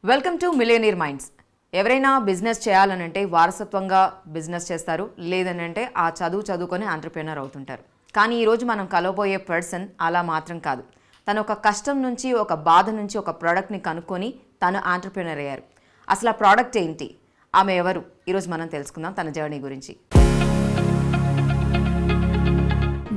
Welcome to millionaire minds. ఎవరైనా business చేయాలనంటే వారసత్వంగా business చేస్తారు, లేదనంటే ఆ చదువుకొని ఆంట్రప్రెనర్ అవుతుంటారు. కానీ ఈరోజు మనం కలవబోయే పర్సన్ అలా మాత్రం కాదు. తను ఒక కష్టం నుంచి, ఒక బాధ నుంచి ఒక ప్రోడక్ట్ని కనుక్కొని తను ఆంట్రప్రెనర్ అయ్యారు. అసలు ఆ ప్రోడక్ట్ ఏంటి, ఆమె ఎవరు, ఈరోజు మనం తెలుసుకుందాం తన జర్నీ గురించి.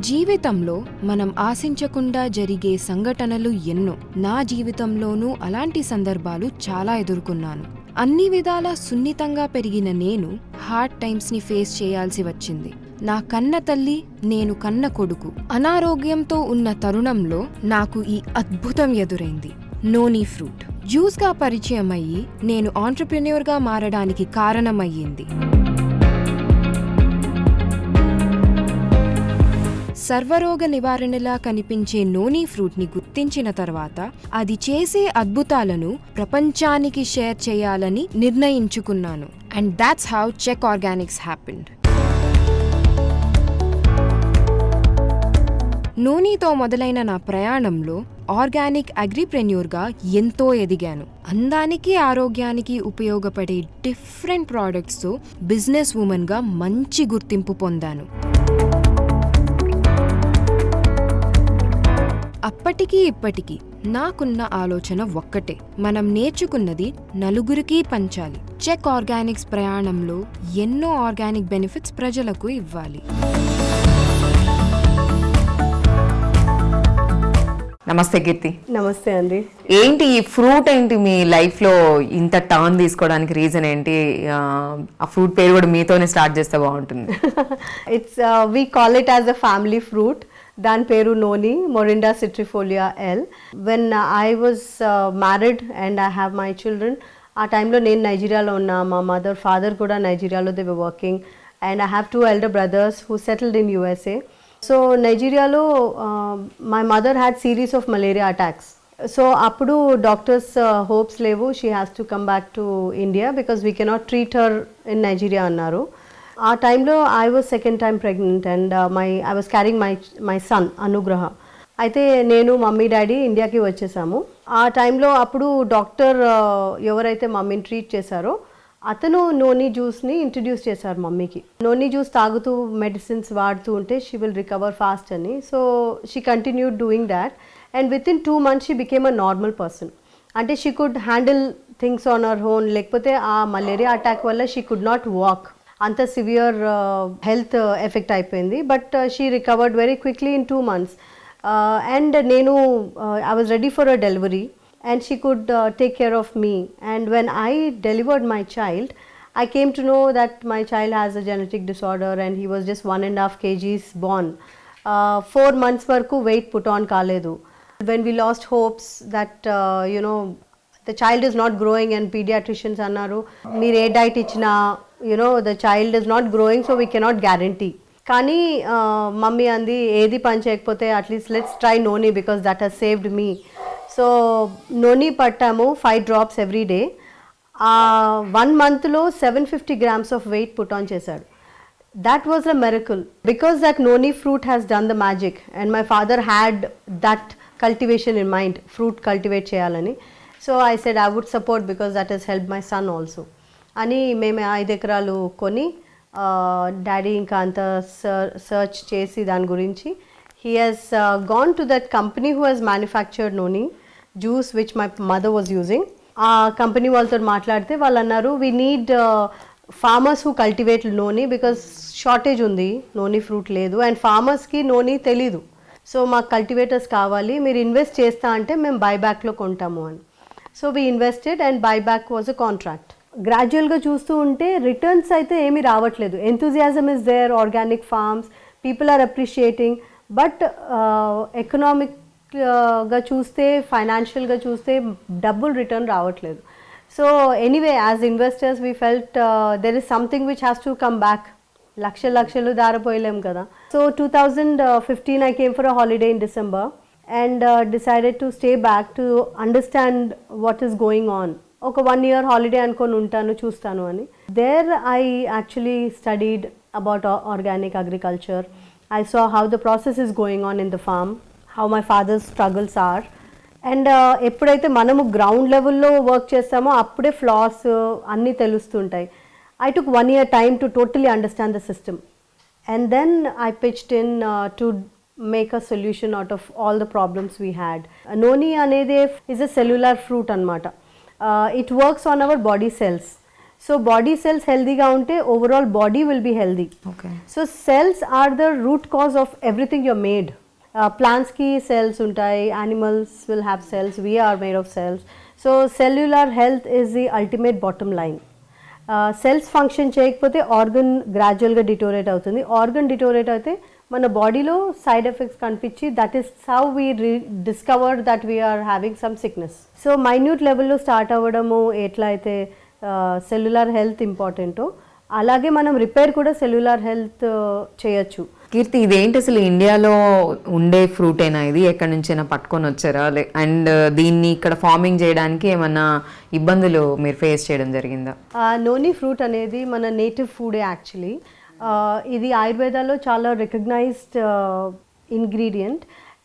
జీవితంలో మనం ఆశించకుండా జరిగే సంఘటనలు ఎన్నో. నా జీవితంలోనూ అలాంటి సందర్భాలు చాలా ఎదుర్కొన్నాను. అన్ని విధాలా సున్నితంగా పెరిగిన నేను హార్డ్ టైమ్స్ని ఫేస్ చేయాల్సి వచ్చింది. నా కన్న తల్లి, నేను కన్న కొడుకు అనారోగ్యంతో ఉన్న తరుణంలో నాకు ఈ అద్భుతం ఎదురైంది. నోనీ ఫ్రూట్ జ్యూస్గా పరిచయం అయ్యి నేను ఆంట్రప్రెన్యూర్గా మారడానికి కారణమయ్యింది. సర్వరోగ నివారణలా కనిపించే నోనీ ఫ్రూట్ని గుర్తించిన తర్వాత అది చేసే అద్భుతాలను ప్రపంచానికి షేర్ చేయాలని నిర్ణయించుకున్నాను. And that's how check organics happened. నోనీతో మొదలైన నా ప్రయాణంలో ఆర్గానిక్ అగ్రిప్రెన్యూర్గా ఎంతో ఎదిగాను. అందానికి, ఆరోగ్యానికి ఉపయోగపడే డిఫరెంట్ ప్రోడక్ట్స్తో బిజినెస్ ఉమెన్గా మంచి గుర్తింపు పొందాను. అప్పటికీ ఇప్పటికీ నాకున్న ఆలోచన ఒక్కటే, మనం నేర్చుకున్నది నలుగురికి పంచాలి. చెక్ ఆర్గానిక్స్ ప్రయాణంలో ఎన్నో ఆర్గానిక్ బెనిఫిట్స్ ప్రజలకు ఇవ్వాలి. నమస్తే కీర్తి. నమస్తే అండి. ఏంటి ఈ ఫ్రూట్, ఏంటి మీ లైఫ్లో ఇంత టర్న్ తీసుకోవడానికి రీజన్ ఏంటి? ఆ ఫ్రూట్ పేరు కూడా మీతోనే స్టార్ట్ చేస్తే బాగుంటుంది. It's we call it as a family fruit. దాని పేరు noni, Morinda citrifolia L. When I was married and I have my children, ఆ టైంలో నేను నైజీరియాలో ఉన్నా, మా మదర్ ఫాదర్ కూడా నైజీరియాలో they were working, and I have 2 elder brothers who settled in USA. So నైజీరియాలో my mother had series of malaria attacks. So అప్పుడు డాక్టర్స్ హోప్స్ లేవు, she has to come back to India because we cannot treat her in Nigeria అన్నారు. ఆ టైంలో I was second time pregnant and I was carrying my son అనుగ్రహ. అయితే నేను, mummy, daddy ఇండియాకి వచ్చేసాము. ఆ టైంలో అప్పుడు డాక్టర్ ఎవరైతే మమ్మీని ట్రీట్ చేశారో అతను నోనీ జ్యూస్ని ఇంట్రడ్యూస్ చేశారు మమ్మీకి. నోనీ జ్యూస్ తాగుతూ మెడిసిన్స్ వాడుతూ ఉంటే షీ విల్ రికవర్ ఫాస్ట్ అని. So she continued doing that and within 2 months she became a normal person. అంటే she could handle things on our own. లేకపోతే ఆ మలేరియా అటాక్ వల్ల షీ కుడ్ నాట్ వాక్, అంత severe health effect అయిపోయింది. But she recovered very quickly in 2 months. And నేను I was ready for a delivery and she could take care of me. And when I delivered my child, I came to know that my child has a genetic disorder and he was just 1.5 kgs born. 4 months varaku weight put on kaledu. When we lost hopes that the child is not growing and pediatricians annaru meer e diet ichina the child is not growing, so we cannot guarantee. కానీ mummy అంది, ఏది పని చేయకపోతే at least let's try noni because that has saved me. So noni పట్టాము 5 drops every day. 1 monthలో 750 grams of weight put on చేశాడు. That was a miracle because that noni fruit has done the magic and my father had that cultivation in mind, fruit cultivate చేయాలని. So I said I would support because that has help my son also అని మేము 5 ఎకరాలు కొని daddy ఇంకా అంత search చేసి దాని గురించి he has gone to that company who has manufactured noni juice which my mother was using. ఆ కంపెనీ వాళ్ళతో మాట్లాడితే వాళ్ళు అన్నారు, we need farmers who cultivate noni because shortage ఉంది, నోనీ ఫ్రూట్ లేదు అండ్ ఫార్మర్స్కి నోనీ తెలీదు. సో మాకు కల్టివేటర్స్ కావాలి, మీరు ఇన్వెస్ట్ చేస్తా అంటే మేము బైబ్యాక్లో కొంటాము అని. So we invested and buyback was a contract. గ్రాడ్యువల్గా చూస్తూ ఉంటే రిటర్న్స్ అయితే ఏమీ రావట్లేదు. Enthusiasm is there, organic farms, people are appreciating. But ఎకనామిక్గా చూస్తే, ఫైనాన్షియల్గా చూస్తే డబ్బులు రిటర్న్ రావట్లేదు. So anyway as investors we felt there is something which has to come back. లక్షలు దారిపోయలేం కదా. So 2015 I came for a holiday in December and decided to stay back to understand what is going on. ఒక 1 year holiday అనుకొని ఉంటాను, చూస్తాను అని. There I actually studied about organic agriculture. I saw how the process is going on in the farm, how my father's struggles are, and ఎప్పుడైతే మనము ground లెవెల్లో work చేస్తామో అప్పుడే ఫ్లాస్ అన్నీ తెలుస్తుంటాయి. I took 1 year time to totally understand the system, and then I pitched in to make a solution out of all the problems we had. Noni anede is a cellular fruit anamata. It works on our body cells. So body cells healthy ga unte overall body will be healthy. Okay. So cells are the root cause of everything you're made. Plants ki cells untai, animals will have cells, we are made of cells. So cellular health is the ultimate bottom line. Cells function చేయకపోతే organ గ్రాడ్యువల్గా deteriorate అవుతుంది. Organ deteriorate అయితే మన బాడీలో side effects కనిపించి that is how we discover that we are having some sickness. So minute లెవెల్లో start అవ్వడము ఎట్లా అయితే సెల్యులార్ హెల్త్ ఇంపార్టెంటో అలాగే మనం రిపేర్ కూడా సెల్యులార్ హెల్త్ చేయొచ్చు. కీర్తి, ఇదేంటి అసలు ఇండియాలో ఉండే ఫ్రూటేనా ఇది? ఎక్కడి నుంచైనా పట్టుకొని వచ్చారా? అండ్ దీన్ని ఇక్కడ ఫార్మింగ్ చేయడానికి ఏమన్నా ఇబ్బందులు మీరు ఫేస్ చేయడం జరిగిందా? నోని ఫ్రూట్ అనేది మన నేటివ్ ఫుడే యాక్చువల్లీ. ఇది ఆయుర్వేదాలో చాలా recognised ingredient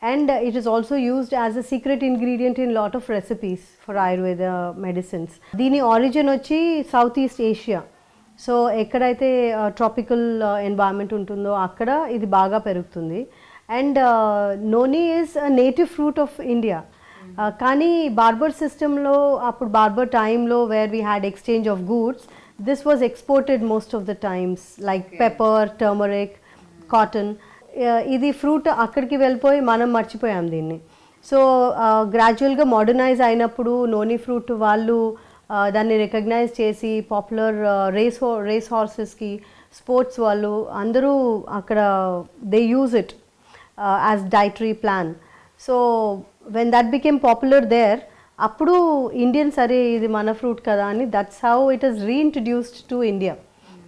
and it is also used as a secret ingredient in lot of recipes for Ayurveda medicines. Dini origin వచ్చి సౌత్ ఈస్ట్ ఏషియా. సో ఎక్కడైతే ట్రాపికల్ ఎన్వైరన్మెంట్ ఉంటుందో అక్కడ ఇది బాగా పెరుగుతుంది. And noni is native fruit of India. కానీ barter సిస్టంలో అప్పుడు బార్బర్ టైంలో where we had exchange of goods, this was exported most of the times like pepper, turmeric, cotton. ఇది ఫ్రూట్ అక్కడికి వెళ్ళిపోయి మనం మర్చిపోయాం దీన్ని. సో గ్రాడ్యువల్గా మోడర్నైజ్ అయినప్పుడు నోని ఫ్రూట్ వాళ్ళు దాన్ని రికగ్నైజ్ చేసి పాపులర్ రేస్ హార్సెస్కి, స్పోర్ట్స్ వాళ్ళు అందరూ అక్కడ they use it as dietary plan. So when that became popular there, అప్పుడు ఇండియన్ సరే ఇది మన ఫ్రూట్ కదా అని that's how it is reintroduced to India.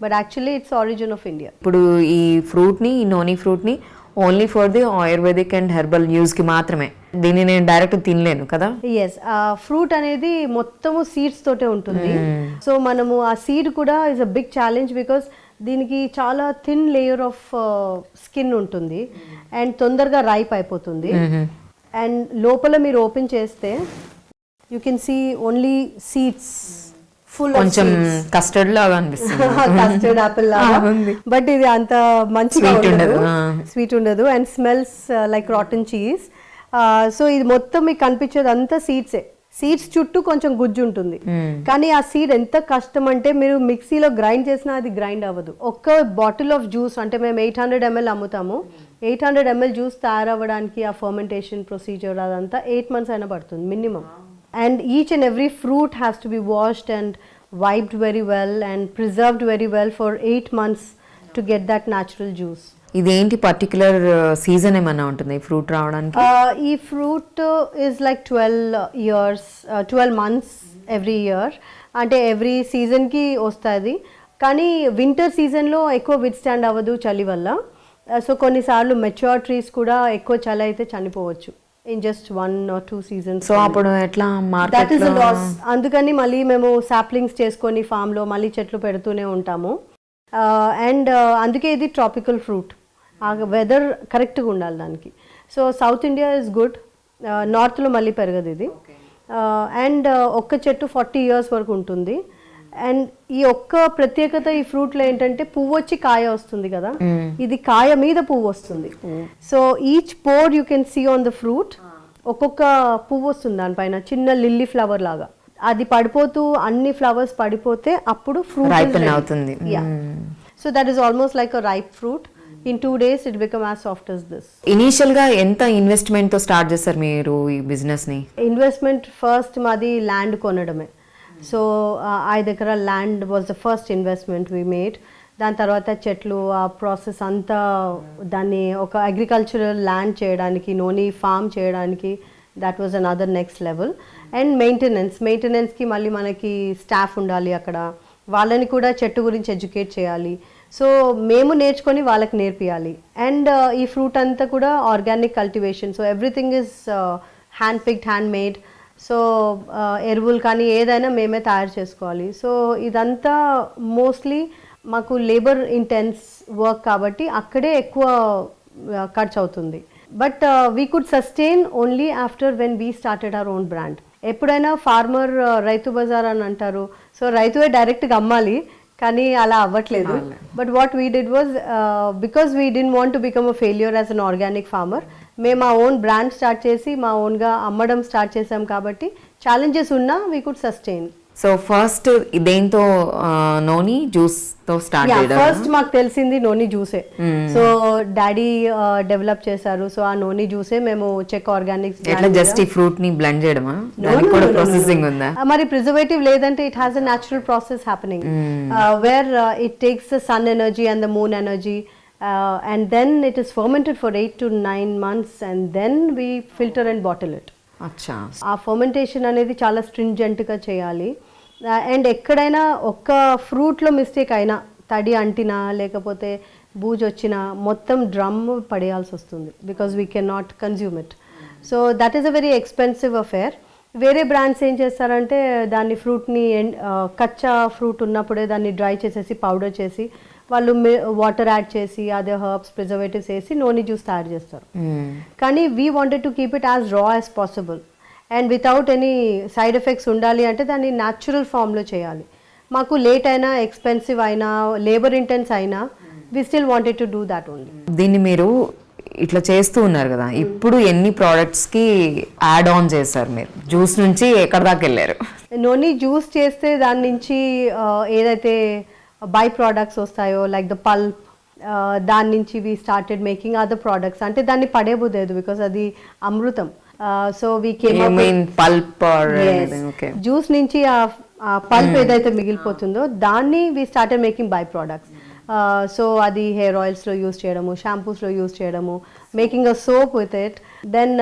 But actually its origin of India. ఇప్పుడు ఈ ఫ్రూట్ని, ఈ నోని ఫ్రూట్ని only for the ayurvedic and herbal యూస్కి మాత్రమే, దీన్ని నేను డైరెక్ట్ తినలేను కదా? ఎస్, ఫ్రూట్ అనేది మొత్తము సీడ్స్ తోటే ఉంటుంది. సో మనము ఆ సీడ్ కూడా is a big challenge because దీనికి చాలా థిన్ లేయర్ ఆఫ్ స్కిన్ ఉంటుంది అండ్ తొందరగా రైప్ అయిపోతుంది. అండ్ లోపల మీరు ఓపెన్ చేస్తే you can see only seeds, full కొంచెం కస్టర్డ్ లాగా అనిపిస్తుంది, కస్టర్డ్ యాపిల్ లాగా. బట్ ఇది అంత మంచిగా ఉండదు, స్వీట్ ఉండదు and smells like rotten cheese. So ఇది మొత్తం మీకు కనిపించేది అంతా సీడ్సే. సీడ్స్ చుట్టూ కొంచెం గుజ్జు ఉంటుంది, కానీ ఆ సీడ్ ఎంత కష్టం అంటే మీరు మిక్సీలో గ్రైండ్ చేసినా అది గ్రైండ్ అవ్వదు. ఒక్క బాటిల్ ఆఫ్ జ్యూస్ అంటే మేము 800 ml అమ్ముతాము, 800 ml జ్యూస్ తయారవ్వడానికి ఆ ఫర్మెంటేషన్ ప్రొసీజర్ అదంతా 8 months అయినా పడుతుంది minimum. And each and every fruit has to be washed and wiped very well and preserved very well for 8 months to get that natural juice. ఇదేంటి particular season ఏమన్నా ఉంటుంది ఈ fruit రావడానికి? ఈ fruit is like 12 months every year. అంటే every సీజన్కి వస్తుంది, కానీ వింటర్ సీజన్లో ఎక్కువ విత్స్టాండ్ అవ్వదు చలి వల్ల. సో కొన్నిసార్లు మెచ్యూర్ ట్రీస్ కూడా ఎక్కువ చలి అయితే చనిపోవచ్చు in just 1 or 2 seasons. So అప్పుడు ఎట్లా market? That is a loss. అందుకని మళ్ళీ మేము సాప్లింగ్స్ చేసుకొని ఫామ్లో మళ్ళీ చెట్లు పెడుతూనే ఉంటాము. అండ్ అందుకే ఇది ట్రాపికల్ ఫ్రూట్, ఆ వెదర్ కరెక్ట్గా ఉండాలి దానికి. So south India is good, నార్త్లో మళ్ళీ పెరగదు ఇది. అండ్ ఒక్క చెట్టు 40 years వరకు ఉంటుంది. అండ్ ఈ ఒక్క ప్రత్యేకత ఈ ఫ్రూట్లో ఏంటంటే పువ్వు వచ్చి కాయ వస్తుంది కదా, ఇది కాయ మీద పువ్వు వస్తుంది. So each pore you can see on the fruit, ఒక్కొక్క పువ్వు వస్తుంది దానిపైన, చిన్న లిల్లీ ఫ్లవర్ లాగా. అది పడిపోతూ అన్ని ఫ్లవర్స్ పడిపోతే అప్పుడు ఫ్రూట్ అవుతుంది. So that is almost like a ripe fruit. In 2 days it become as soft as this. Initial గా ఎంత ఇన్వెస్ట్మెంట్ తో స్టార్ట్ చేస్తారు మీరు ఈ బిజినెస్ ని? ఇన్వెస్ట్మెంట్ ఫస్ట్ మాది ల్యాండ్ కొనడమే. సో ఆ దగ్గర land was the first investment we made. దాని తర్వాత చెట్లు, ఆ ప్రాసెస్ అంతా, దాన్ని ఒక అగ్రికల్చరల్ ల్యాండ్ చేయడానికి, నోని ఫామ్ చేయడానికి, that was another next level. And మెయింటెనెన్స్కి మళ్ళీ మనకి స్టాఫ్ ఉండాలి అక్కడ, వాళ్ళని కూడా చెట్టు గురించి ఎడ్యుకేట్ చేయాలి. సో మేము నేర్చుకొని వాళ్ళకి నేర్పియాలి. అండ్ ఈ ఫ్రూట్ అంతా కూడా organic cultivation, so everything is hand picked, hand made. So ఎరువులు కానీ ఏదైనా మేమే తయారు చేసుకోవాలి. సో ఇదంతా మోస్ట్లీ మాకు లేబర్ ఇంటెన్స్ వర్క్ కాబట్టి అక్కడే ఎక్కువ ఖర్చు అవుతుంది. But we could sustain only after when we started our own brand. ఎప్పుడైనా ఫార్మర్ రైతు బజార్ అని అంటారు, సో రైతువే డైరెక్ట్గా అమ్మాలి, కానీ అలా అవ్వట్లేదు. But what we did was, because we did want to become a failure as an organic farmer, మేము మా ఓన్ బ్రాండ్ స్టార్ట్ చేసి మా ఓన్గా అమ్మడం స్టార్ట్ చేసాం. కాబట్టి ఛాలెంజెస్ ఉన్నా we could sustain. So first దేంతో నోని జ్యూస్ తో స్టార్ట్ చేయడం? ఫస్ట్ మాకు తెలిసింది నోని జ్యూసే. సో డాడీ డెవలప్ చేశారు. సో ఆ నోని జ్యూసే మేము చెక్ ఆర్గానిక్స్. ఎట్లా జస్ట్ ఈ ఫ్రూట్ ని బ్లెండ్ చేయడమా? దానికి కూడా ప్రాసెసింగ్ ఉందా? మరి ప్రిజర్వేటివ్ లేదంటే it has a natural process happening where it takes the sun energy and the moon energy and then it is fermented for 8 to 9 months and then we filter and bottle it. అచ్చా. ఆ fermentation అనేది చాలా స్ట్రింజెంట్గా చేయాలి. And ఎక్కడైనా ఒక్క ఫ్రూట్లో mistake అయినా, తడి అంటినా లేకపోతే బూజు వచ్చినా మొత్తం డ్రమ్ పడేయాల్సి వస్తుంది, because we can not consume it. So that is a very expensive affair. వేరే బ్రాండ్స్ ఏం చేస్తారంటే దాన్ని ఫ్రూట్ని కచ్చా ఫ్రూట్ ఉన్నప్పుడే దాన్ని డ్రై చేసేసి పౌడర్ చేసి వాళ్ళు వాటర్ యాడ్ చేసి అదే హర్బ్స్ ప్రిజర్వేటివ్స్ వేసి నోని జ్యూస్ తయారు చేస్తారు. కానీ we wanted to keep it as రా as possible and without any side effects ఉండాలి అంటే దాన్ని న్యాచురల్ ఫామ్లో చేయాలి. మాకు లేట్ అయినా, ఎక్స్పెన్సివ్ అయినా, లేబర్ ఇంటెన్స్ అయినా we still wanted to do that only. దీన్ని మీరు ఇట్లా చేస్తూ ఉన్నారు కదా, ఇప్పుడు ఎన్ని ప్రోడక్ట్స్ కి యాడ్ ఆన్ చేశారు మీరు? జ్యూస్ నుంచి ఎక్కడ దాకా వెళ్ళారు? నోని జ్యూస్ చేస్తే దాని నుంచి ఏదైతే బై ప్రోడక్ట్స్ వస్తాయో లైక్ ద పల్ప్, దాని నుంచి we started making other products. అంటే దాన్ని పడేబోదేదు బికాస్ అది అమృతం. So we came pulp juice నుంచి ఆ పల్ప్ ఏదైతే మిగిలిపోతుందో దాన్ని we started making by products. So అది హెయిర్ ఆయిల్స్లో యూస్ చేయడము, షాంపూస్లో యూస్ చేయడము, making a soap with it. Then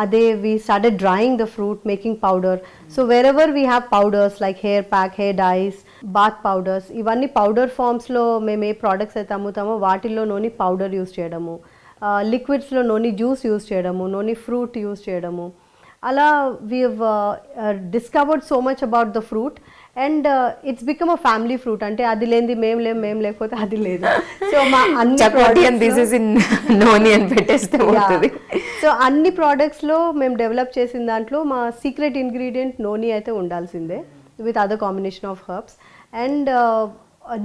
అదే we started drying the fruit, making powder. So wherever we have powders like hair pack, hair dyes, bath powders, ఇవన్నీ powder ఫామ్స్లో మేము ఏ ప్రోడక్ట్స్ అయితే అమ్ముతామో వాటిల్లో నోని పౌడర్ యూస్ చేయడము, లిక్విడ్స్లో నోని juice use చేయడము, నోని fruit use చేయడము. అలా we discovered so much about the fruit and it's become a family fruit. అంటే అది లేనిది మేము లేకపోతే అది లేదు. సో మా సో అన్ని ప్రోడక్ట్స్లో మేము డెవలప్ చేసిన దాంట్లో మా సీక్రెట్ ఇంగ్రీడియంట్ నోని అయితే ఉండాల్సిందే with other combination of herbs. And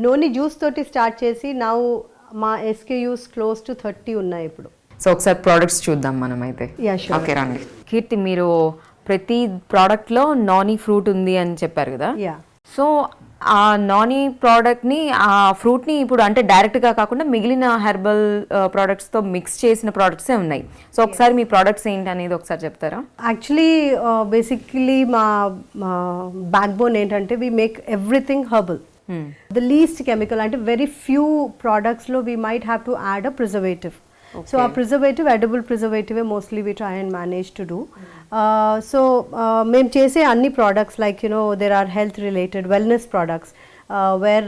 noni juice తోటి స్టార్ట్ చేసి నౌ మా ఎస్కేయూస్ క్లోజ్ టు 30 ఉన్నాయి ఇప్పుడు. సో ఒకసారి ప్రోడక్ట్స్ చూద్దాం మనం అయితే. ఓకే రండి. కీర్తి, మీరు ప్రతి ప్రోడక్ట్లో నాని ఫ్రూట్ ఉంది అని చెప్పారు కదా. సో ఆ నాని ప్రోడక్ట్ని, ఆ ఫ్రూట్ని ఇప్పుడు అంటే డైరెక్ట్గా కాకుండా మిగిలిన హెర్బల్ ప్రోడక్ట్స్తో మిక్స్ చేసిన ప్రోడక్ట్సే ఉన్నాయి. సో ఒకసారి మీ ప్రోడక్ట్స్ ఏంటి అనేది ఒకసారి చెప్తారా? యాక్చువల్లీ బేసిక్లీ మా బ్యాక్ బోన్ ఏంటంటే we make everything herbal, the least chemical. అంటే వెరీ ఫ్యూ ప్రోడక్ట్స్లో we might have to add a preservative. So our preservative, edible preservative mostly we try and manage to do. So మేము చేసే అన్ని products like there are health related wellness products where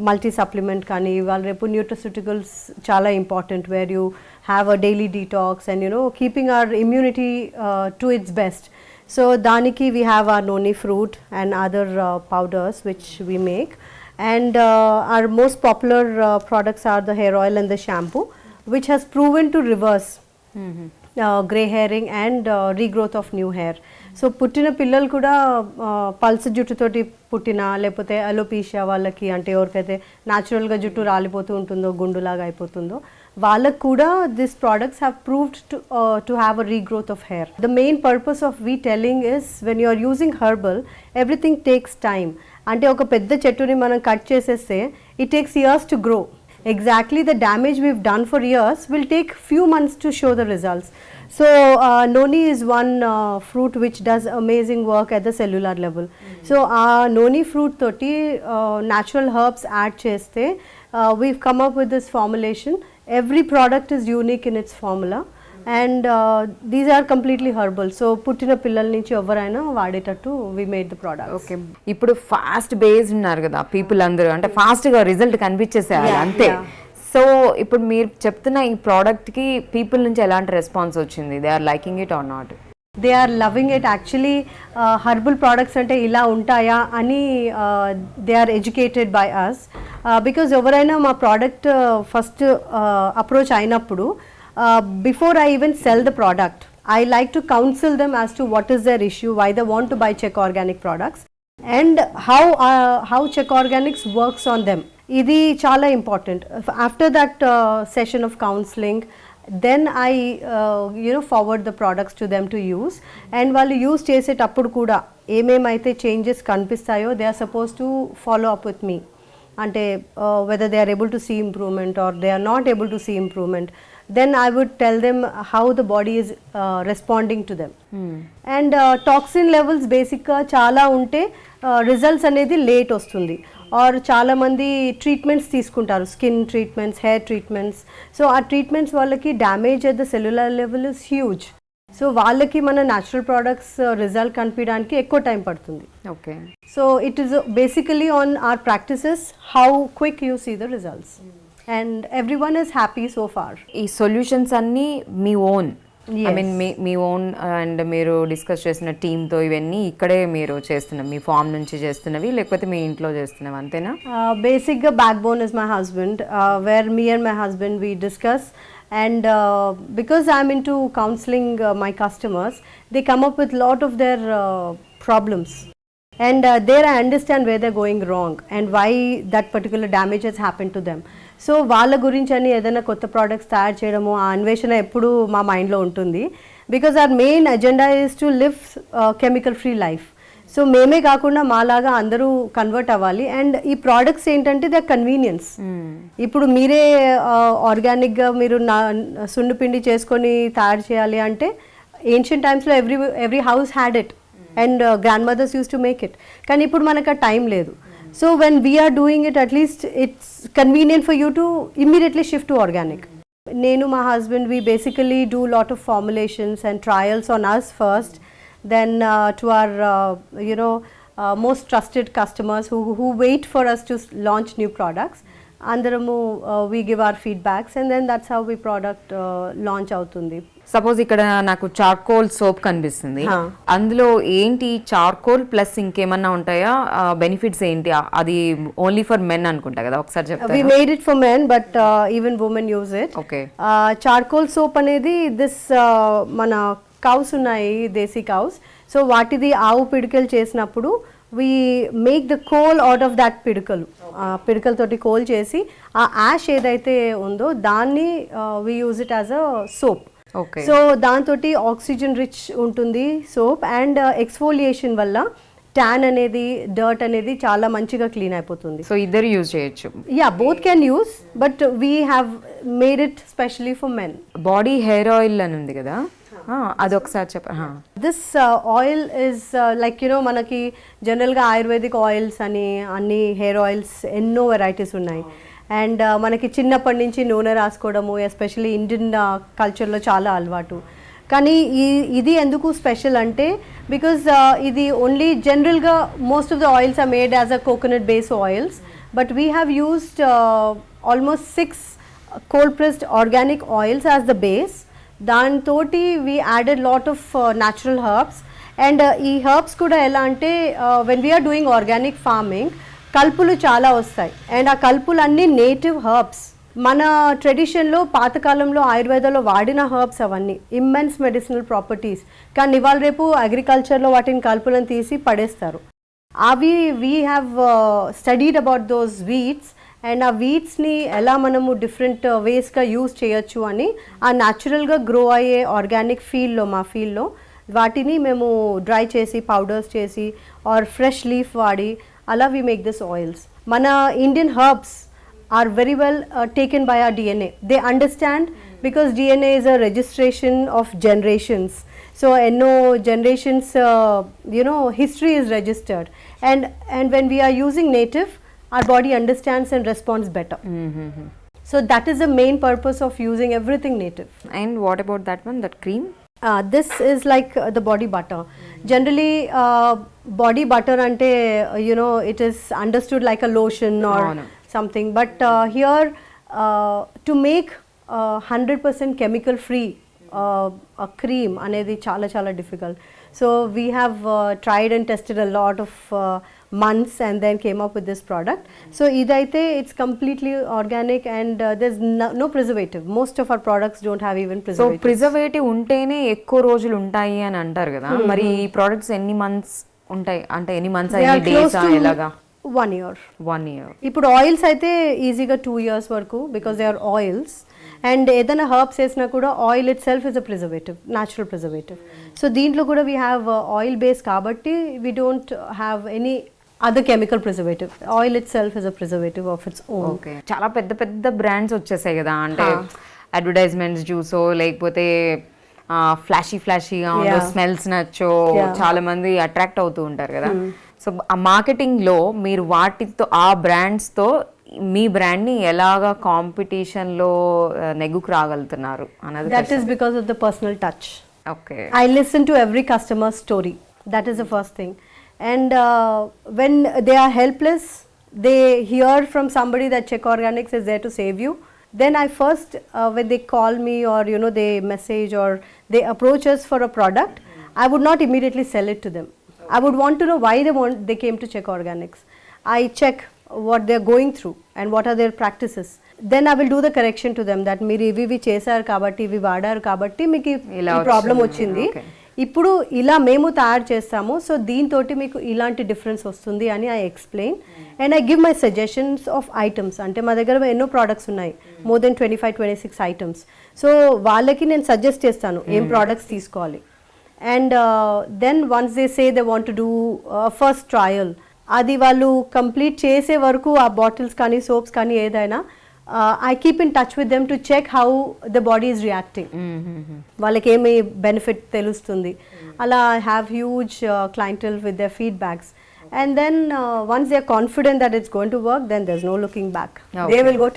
multi supplement కానీ ఇవాళ రేపు nutraceuticals చాలా important where you have a daily detox and keeping our immunity to its best. So daniki we have our noni fruit and other powders which we make, and our most popular products are the hair oil and the shampoo, which has proven to reverse grey hairing and regrowth of new hair. So పుట్టిన పిల్లలు కూడా pulse జుట్టుతోటి పుట్టిన లేకపోతే అలోపీషియా వాళ్ళకి, అంటే ఎవరికైతే న్యాచురల్గా జుట్టు రాలిపోతూ ఉంటుందో, గుండులాగా అయిపోతుందో, వాళ్ళకు కూడా this products have proved to have a regrowth of hair. The main purpose of we telling is when you are using herbal everything takes time. అంటే ఒక పెద్ద చెట్టుని మనం కట్ చేసేస్తే it takes years to grow. Exactly the damage we've done for years will take few months to show the results. So noni is one fruit which does amazing work at the cellular level. So noni fruit toti natural herbs add cheste we've come up with this formulation. Every product is unique in its formula and these are completely herbal. So పుట్టిన పిల్లల నుంచి ఎవరైనా వాడేటట్టు we made the product. Okay, ఇప్పుడు fast based ఉన్నారు కదా people అందరూ, అంటే ఫాస్ట్గా రిజల్ట్ కనిపించేసేయాలి అంతే. సో ఇప్పుడు మీరు చెప్తున్న ఈ ప్రోడక్ట్కి పీపుల్ నుంచి ఎలాంటి రెస్పాన్స్ వచ్చింది? They are liking it or not? They are loving it. Actually herbal products అంటే ఇలా ఉంటాయా అని they are educated by us, because ఎవరైనా మా ప్రోడక్ట్ ఫస్ట్ అప్రోచ్ అయినప్పుడు before I even sell the product, I like to counsel them as to what is their issue, why they want to buy Czech Organic products, and how Czech Organics works on them. Idi chala important. After that session of counseling, then I forward the products to them to use, and వాళ్ళు use చేసేటప్పుడు కూడా ఏమేమైతే changes కనిపిస్తాయో they are supposed to follow up with me. అంటే whether they are able to see improvement or they are not able to see improvement, then I would tell them how the body is responding to them. And toxin levels basically చాలా ఉంటే results అనేది late వస్తుంది. Are చాలామంది treatments తీసుకుంటారు, skin treatments, hair treatments. So ఆ treatments వాళ్ళకి damage at the cellular level is huge. So వాళ్ళకి మన న్యాచురల్ ప్రోడక్ట్స్ రిజల్ట్ కనిపించడానికి ఎక్కువ టైం పడుతుంది. Okay. So it is basically on our practices how quick you see the results, and everyone is happy so far. ఈ solutions అన్నీ మీ own, Yes. I mean మీ own, and మీరు discuss చేసిన టీమ్తో ఇవన్నీ ఇక్కడే మీరు చేస్తున్నవి, మీ ఫామ్ నుంచి చేస్తున్నవి లేకపోతే మీ ఇంట్లో చేస్తున్నవి అంతేనా? Basic backbone is my husband, where me and my husband we discuss, and because I'm into counseling my customers, they come up with lot of their problems, and there I understand where they're going wrong and why that particular damage has happened to them. So వాళ్ళ గురించి అని ఏదైనా కొత్త products తయారు చేయడము, ఆ అన్వేషణ ఎప్పుడు మా మైండ్లో ఉంటుంది. Because our main agenda is to live chemical free life. So మేమే కాకుండా మాలాగా అందరూ కన్వర్ట్ అవ్వాలి. అండ్ ఈ ప్రోడక్ట్స్ ఏంటంటే దే కన్వీనియన్స్. ఇప్పుడు మీరే ఆర్గానిక్గా మీరు సున్నిపిండి చేసుకొని తయారు చేయాలి అంటే ఏన్షియంట్ టైమ్స్లో every house had it, and grandmothers use to make it. కానీ ఇప్పుడు మనకు ఆ టైం లేదు. So when we are doing it, at least it's convenient for you to immediately shift to organic. Nenu, my husband, we basically do lot of formulations and trials on us first, then to our most trusted customers who wait for us to launch new products. Andaramu we give our feedbacks, and then that's how we product launch అవుతుంది. Suppose ఇక్కడ నాకు charcoal soap కనిపిస్తుంది, అందులో ఏంటి charcoal plus ఇంకేమన్నా ఉంటాయా, benefits ఏంటి? అది ఓన్లీ ఫర్ మెన్ అనుకుంటా కదా, ఒకసారి చెప్తారా? We made it for men, but even women use it. Okay. Charcoal soap అనేది దిస్ మన కౌస్ ఉన్నాయి, దేశీ కౌస్. సో వాటిది ఆవు పిడికలు చేసినప్పుడు we make the coal out of that పిడికల తోటి కోల్ చేసి ఆ యాష్ ఏదైతే ఉందో దాన్ని we use it as a soap. Okay. So దాంతో ఆక్సిజన్ రిచ్ ఉంటుంది సోప్, అండ్ ఎక్స్ఫోలియేషన్ వల్ల ట్యాన్ అనేది, డర్ట్ అనేది చాలా మంచిగా క్లీన్ అయిపోతుంది. సో ఇద్దరు యూజ్ చేయొచ్చు? Yeah, both can use, but we have made it specially for men. Body hair oil అని ఉంది కదా, అది ఒకసారి చెప్ప. దిస్ ఆయిల్ ఇస్ లైక్ మనకి జనరల్గా ఆయుర్వేదిక్ ఆయిల్స్ అని అన్ని హెయిర్ ఆయిల్స్ ఎన్నో వెరైటీస్ ఉన్నాయి. అండ్ మనకి చిన్నప్పటి నుంచి నూనె రాసుకోవడము ఎస్పెషల్లీ ఇండియన్ కల్చర్లో చాలా అలవాటు. కానీ ఇది ఎందుకు స్పెషల్ అంటే బికాజ్ ఇది ఓన్లీ జనరల్గా most of the oils are made as a coconut base oils, but we have used almost 6 cold pressed organic oils as the base. దాంతో we added lot of natural herbs. And ఈ herbs కూడా ఎలా అంటే when we are doing organic farming కల్పులు చాలా వస్తాయి, and ఆ కల్పులన్నీ native herbs. మన ట్రెడిషన్లో పాతకాలంలో ఆయుర్వేదంలో వాడిన హర్బ్స్ అవన్నీ ఇమ్మెన్స్ మెడిసినల్ ప్రాపర్టీస్. కానీ ఇవాళ రేపు అగ్రికల్చర్లో వాటిని కల్పులను తీసి పడేస్తారు. అవి we have studied about those weeds, and ఆ వీడ్స్ని ఎలా మనము డిఫరెంట్ వేస్గా యూజ్ చేయొచ్చు అని ఆ న్యాచురల్గా గ్రో అయ్యే ఆర్గానిక్ ఫీల్డ్లో, మా ఫీల్డ్లో వాటిని మేము డ్రై చేసి పౌడర్స్ చేసి ఆర్ ఫ్రెష్ లీఫ్ వాడి అలా we make this oils. Mana Indian herbs are very well taken by our DNA. They understand because DNA is a registration of generations. So no generations, history is registered. And when we are using native, our body understands and responds better. So that is the main purpose of using everything native. And what about that one, that cream? This is like the body butter. Generally, body butter ante, it is understood like a lotion or something. But here, to make 100% chemical free a cream anedi chala difficult. So we have tried and tested a lot of months and then came up with this product. So idaithe it's completely organic and there's no preservative. Most of our products don't have even so preservative. Preservative ఉంటేనే ఎక్కువ రోజులు ఉంటాయి అని అంటారు కదా, మరి ఈ products ఎన్ని మంత్స్ ఉంటాయి, అంటే ఎన్ని మంత్స్ They are అయ్యి close డేస్ to ఎలాగా? 1 year. 1 year. ఇప్పుడు ఆయిల్స్ అయితే ఈజీగా 2 years వరకు because they are oils. And ఏదైనా హర్బ్స్ వేసినా కూడా oil itself is a preservative, natural preservative. So దీంట్లో కూడా వీ హ్యావ్ ఆయిల్ బేస్ కాబట్టి we don't have any other chemical preservative. Oil itself is a preservative of its own. Okay, చాలా పెద్ద పెద్ద brands వచ్చేసాయి కదా, అంటే advertisements చూసో లేకపోతే ఫ్లాషీగా Yeah. స్మెల్స్ నచ్చో Yeah. చాలా మంది అట్రాక్ట్ అవుతూ ఉంటారు కదా. సో ఆ మార్కెటింగ్ లో మీరు వాటితో ఆ బ్రాండ్స్ తో మీ బ్రాండ్ ని ఎలాగా కాంపిటీషన్ లో నెగ్గుకు రాగలుగుతున్నారు అన్నది. That is because of the personal touch. Okay, I listen to every customer's story. That is the first thing. And when they are helpless, they hear from somebody that Czech Organics is there to save you. Then I first, when they call me or they message or they approach us for a product, I would not immediately sell it to them. I would want to know why they came to Czech Organics. I check what they are going through and what are their practices. Then I will do the correction to them that మీరు ఇవి చేశారు కాబట్టి ఇవి వాడారు కాబట్టి మీకు ఈ problem వచ్చింది, ఇప్పుడు ఇలా మేము తయారు చేస్తాము, సో దీంతో మీకు ఇలాంటి డిఫరెన్స్ వస్తుంది అని I explain. And I give my suggestions of items. అంటే మా దగ్గర ఎన్నో ప్రోడక్ట్స్ ఉన్నాయి, మోర్ దెన్ 25-26 ఐటమ్స్. సో వాళ్ళకి నేను సజెస్ట్ చేస్తాను ఏం ప్రోడక్ట్స్ తీసుకోవాలి. And then once they say they want to do first trial, అది వాళ్ళు కంప్లీట్ చేసే వరకు ఆ బాటిల్స్ కానీ సోప్స్ కానీ ఏదైనా I keep in touch with them to check how the body is reacting. వాళ్ళకి ఏమి బెనిఫిట్ తెలుస్తుంది. అలా I have huge clientele with their feedbacks. And then once they are confident that it's going to work, then there's no looking back. Okay. They will go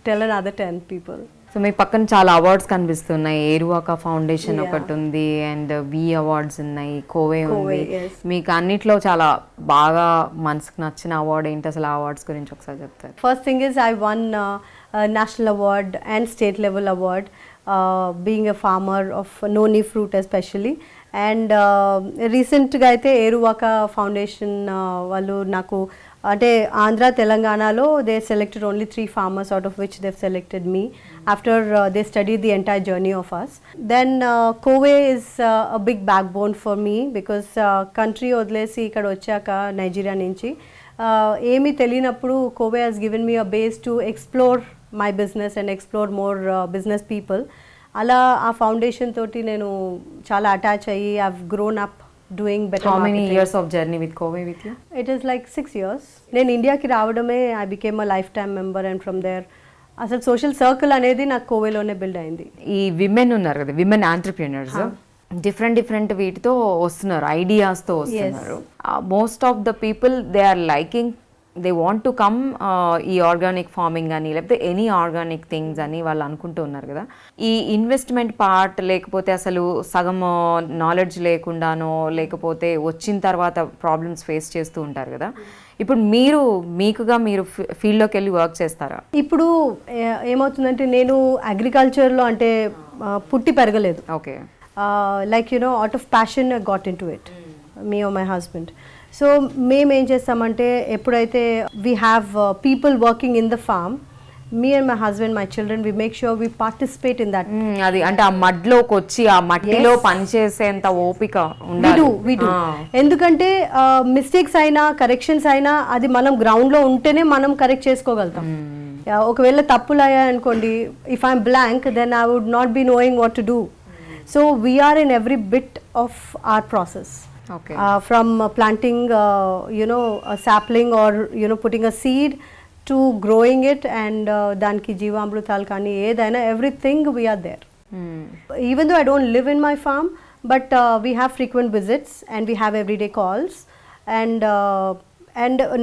tell another 10 people. So మీ పక్కన చాలా awards కనిపిస్తున్నాయి. ఏరువాక foundation Yeah. ఒకటి ఉంది, and we awards ఉన్నాయి, కోవే ఉంది. yes. మీకు అన్నిట్లో చాలా బాగా మనసుకు నచ్చిన అవార్డ్ ఏంటి అసలు? అవార్డ్స్ గురించి ఒకసారి చెప్తారు. First thing is I won a national award and state level award being a farmer of noni fruit especially. And రీసెంట్గా అయితే ఏరువాక ఫౌండేషన్ వాళ్ళు నాకు అంటే ఆంధ్ర తెలంగాణలో they selected only 3 farmers out of which they've selected me after they studied the entire journey of us. Then Kowe is a big backbone for me because country వదిలేసి ఇక్కడ వచ్చాక Nigeria నుంచి ఏమీ తెలియనప్పుడు Kowe has given me a base to explore my business and explore more business people. అలా ఆ foundation తోటి నేను చాలా అటాచ్ అయ్యి I've grown up doing better how many marketing. Years of journey with కోవే with you? It is like 6 years. నేను ఇండియాకి రావడమే I became a lifetime member and from there అసలు సోషల్ సర్కిల్ అనేది నాకు కోవేలోనే బిల్డ్ అయింది. ఈ విమెన్ ఉన్నారు కదా, విమెన్ ఆంటర్ప్రీనర్స్ డిఫరెంట్ వీటితో వస్తున్నారు, ఐడియాస్తో వస్తున్నారు. Most of the people they are liking, they want to come ఈ ఆర్గానిక్ ఫార్మింగ్ అని లేకపోతే ఎనీ ఆర్గానిక్ థింగ్స్ అని వాళ్ళు అనుకుంటూ ఉన్నారు కదా. ఈ ఇన్వెస్ట్మెంట్ పార్ట్ లేకపోతే అసలు సగం నాలెడ్జ్ లేకుండానో లేకపోతే వచ్చిన తర్వాత ప్రాబ్లమ్స్ ఫేస్ చేస్తూ ఉంటారు కదా. ఇప్పుడు మీరు ఫీల్డ్లోకి వెళ్ళి వర్క్ చేస్తారా? ఇప్పుడు ఏమవుతుందంటే నేను అగ్రికల్చర్లో అంటే పుట్టి పెరగలేదు. Okay, like out of passion got into it, me or my husband. So మేము ఏం చేస్తామంటే ఎప్పుడైతే we have people working in the farm, me and my husband, my children, we make sure we participate in that. అది అంటే ఆ మడ్లోకి వచ్చి ఆ మట్టిలో పనిచేసేంత ఓపిక ఉండాలి. We do. ఎందుకంటే మిస్టేక్స్ అయినా కరెక్షన్స్ అయినా అది మనం గ్రౌండ్ లో ఉంటేనే మనం కరెక్ట్ చేసుకోగలుగుతాం. ఒకవేళ తప్పులు అయ్యాయి అనుకోండి, if I'm blank then I would not be knowing what to do. So we're in every bit of our process. Okay. From planting a sapling or putting a seed to growing it and danki jeevamrutal kani edaina, everything we are there. Even though I don't live in my farm, but we have frequent visits and we have everyday calls, and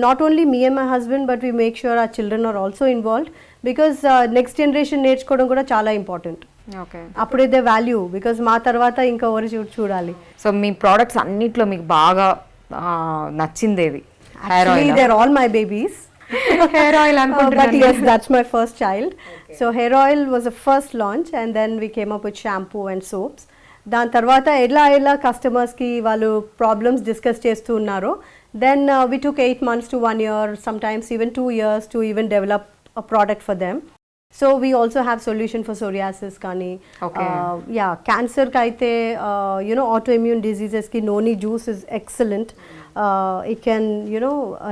not only me and my husband, but we make sure our children are also involved because next generation నేర్చుకోవడం కూడా చాలా important. Okay, అప్పుడే they value because మా తర్వాత ఇంకా ఎవరు చూడాలి. So మీ products అన్నిట్లో మీకు బాగా నచ్చిందేది? Hair Actually, oil? they're all my babies. Hair oil But yes, that's my first child. So hair oil was the first launch and then we came up with shampoo and soaps. దాని తర్వాత ఎలా కస్టమర్స్కి వాళ్ళు problems discuss చేస్తూ ఉన్నారో Then we took 8 months to 1 year, sometimes even 2 years to even develop a product for them. So we also have solution for psoriasis kani. Okay. Yeah, cancer ka aithe, autoimmune diseases ki noni juice is excellent. It can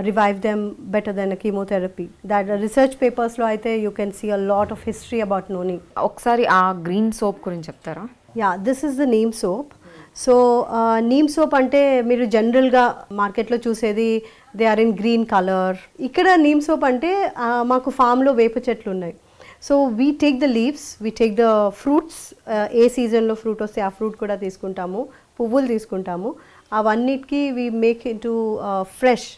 revive them better than a chemotherapy. That research papers lo aithe you can see a lot of history about noni. ఒకసారి ఆ green soap గురించి చెప్తారా? Yeah, this is the neem soap. So neem soap అంటే మీరు జనరల్గా మార్కెట్లో చూసేది they are in green colour. ఇక్కడ నీమ్ సోప్ అంటే మాకు ఫామ్లో వేప చెట్లు ఉన్నాయి. So we take the leaves, we take the fruits, ఏ సీజన్లో ఫ్రూట్ వస్తే ఆ ఫ్రూట్ కూడా తీసుకుంటాము, పువ్వులు తీసుకుంటాము, అవన్నిటికీ we make into fresh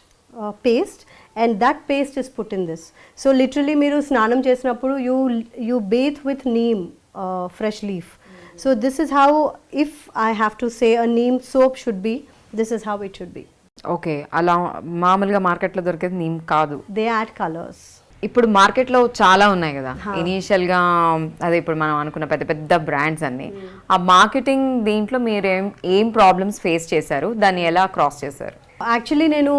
paste and that paste is put in this. So literally మీరు స్నానం చేసినప్పుడు you bathe with neem fresh leaf. So this is how, if I have to say a neem soap should be, this is how it should be. Okay, అలా మామూలుగా మార్కెట్లో దొరికేది neem కాదు. They add colors. ఇప్పుడు మార్కెట్లో చాలా ఉన్నాయి కదా, ఇనీషియల్గా అదే ఇప్పుడు మనం అనుకున్న పెద్ద పెద్ద బ్రాండ్స్ అన్ని. ఆ మార్కెటింగ్ దీంట్లో మీరు ఏం ప్రాబ్లమ్స్ ఫేస్ చేశారు, దాన్ని ఎలా క్రాస్ చేశారు? యాక్చువల్లీ నేను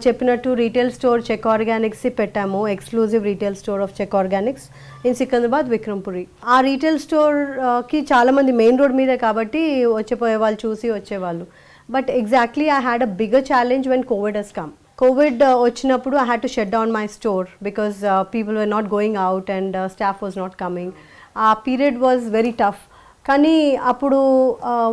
చెప్పినట్టు రీటైల్ స్టోర్ చెక్ ఆర్గానిక్స్ పెట్టాము, exclusive retail store of check organics in Secunderabad Vikrampuri. ఆ రీటైల్ స్టోర్కి చాలామంది మెయిన్ రోడ్ మీదే కాబట్టి వచ్చేపోయే వాళ్ళు చూసి వచ్చేవాళ్ళు. But exactly I had a bigger challenge when Covid has come. Covid వచ్చినప్పుడు I had to shut down my store because people were not going out and staff was not coming. ఆ period was very tough. కానీ అప్పుడు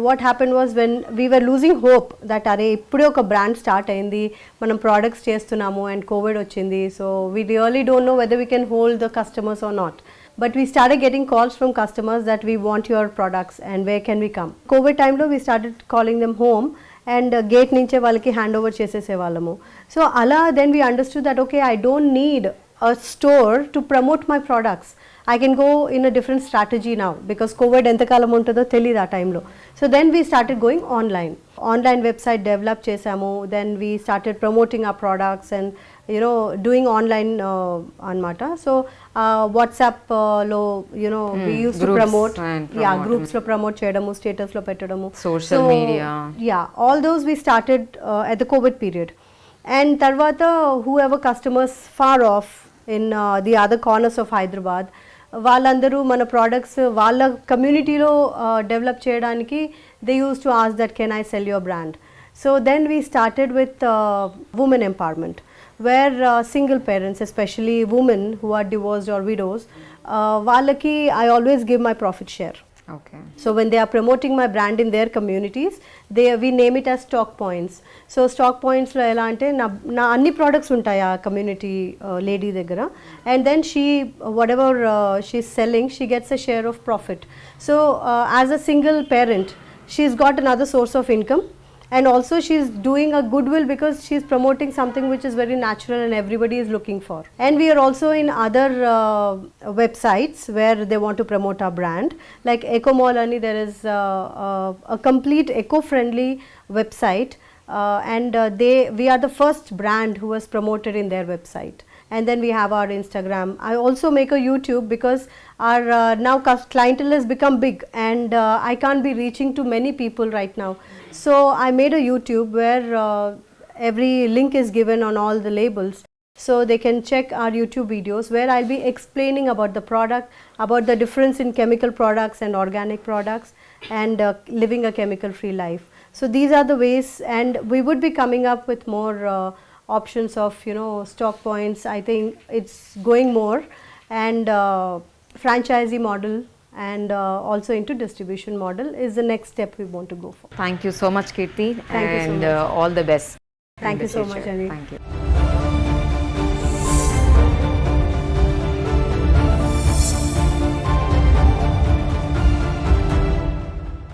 what happen was when we were losing hope that అరే ఇప్పుడే ఒక brand start అయింది, మనం products చేస్తున్నాము and Covid వచ్చింది. So we really don't know whether we can hold the customers or not. But we started getting calls from customers that we want your products and where can we come. COVID time lo we started calling them home and gate nunche valaki hand over chesese vallamo. So ala then we understood that okay, I don't need a store to promote my products. I can go in a different strategy now because COVID enta kalam untudo telida time lo. So then we started going online website develop chesamu. Then we started promoting our products and doing online anmata. So WhatsApp lo we used to promote, groups lo promote cheyadamu, status lo pettadamu, social media, all those we started at the COVID period. And tarvata whoever customers far off in the other corners of Hyderabad, వాళ్ళందరూ మన products వాళ్ళ కమ్యూనిటీలో develop చేయడానికి they use to ask that can I sell your brand. So then we started with women empowerment where single parents, especially women who are divorced or widows, వాళ్ళకి I always give my profit share. Okay. So when they are promoting my brand in their communities, we name it as stock points. So stock points lo ela ante na anni products untaya community lady దగ్గర, and then she whatever she's selling, she gets a share of profit. So as a single parent, she's got another source of income, and also she's doing a goodwill because she's promoting something which is very natural and everybody is looking for. And we are also in other websites where they want to promote our brand, like Ecomall ani, there is a complete eco-friendly website, and we are the first brand who was promoted in their website. And then we have our Instagram. I also make a YouTube because our now clientele has become big and I can't be reaching to many people right now. So I made a YouTube where every link is given on all the labels. So they can check our YouTube videos where I'll be explaining about the product, about the difference in chemical products and organic products, and living a chemical free life. So these are the ways, and we would be coming up with more options of stock points. I think it's going more, and franchisee model and also into distribution model is the next step we want to go for. Thank you so much, Kirti, Thank you so and much. all the best. Thank you so much, Anil. Thank you.